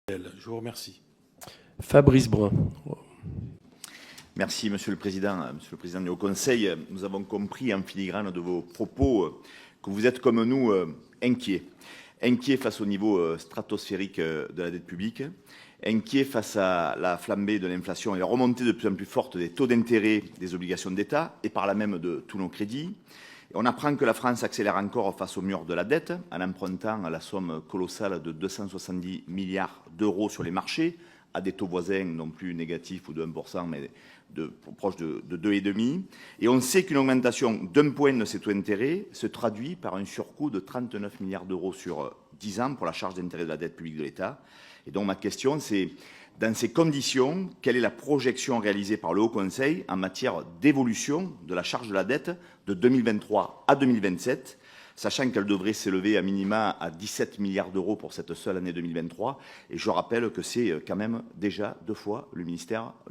Je vous remercie. Fabrice Brun. Merci, Monsieur le Président. Monsieur le Président du Haut Conseil, nous avons compris en filigrane de vos propos que vous êtes comme nous inquiets. Inquiets face au niveau stratosphérique de la dette publique, inquiets face à la flambée de l'inflation et la remontée de plus en plus forte des taux d'intérêt des obligations d'État et par là même de tous nos crédits. Et on apprend que la France accélère encore face au mur de la dette en empruntant la somme colossale de 270 milliards d'euros sur les marchés à des taux voisins non plus négatifs ou de 1%, mais proche de 2,5%. Et on sait qu'une augmentation d'un point de ces taux d'intérêt se traduit par un surcoût de 39 milliards d'euros sur 10 ans pour la charge d'intérêt de la dette publique de l'État. Et donc ma question, c'est, dans ces conditions, quelle est la projection réalisée par le Haut Conseil en matière d'évolution de la charge de la dette de 2023 à 2027, sachant qu'elle devrait s'élever à minima à 17 milliards d'euros pour cette seule année 2023. Et je rappelle que c'est quand même déjà 2 fois le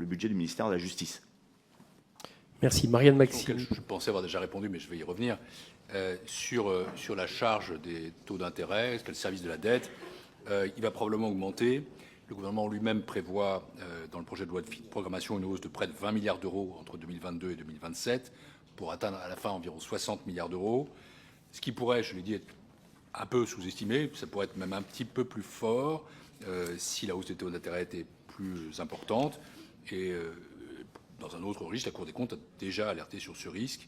budget du ministère de la Justice. Merci. Marianne Maxime. Je pensais avoir déjà répondu, mais je vais y revenir. Sur la charge des taux d'intérêt, est-ce que le service de la dette, il va probablement augmenter. Le gouvernement lui-même prévoit, dans le projet de loi de programmation, une hausse de près de 20 milliards d'euros entre 2022 et 2027, pour atteindre à la fin environ 60 milliards d'euros. Ce qui pourrait, je l'ai dit, être un peu sous-estimé, ça pourrait être même un petit peu plus fort si la hausse des taux d'intérêt était plus importante. Et dans un autre registre, la Cour des comptes a déjà alerté sur ce risque,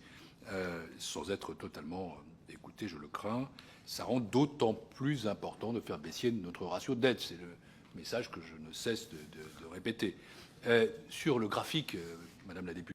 sans être totalement écoutée, je le crains. Ça rend d'autant plus important de faire baisser notre ratio de dette. C'est le message que je ne cesse de répéter. Sur le graphique, Madame la députée,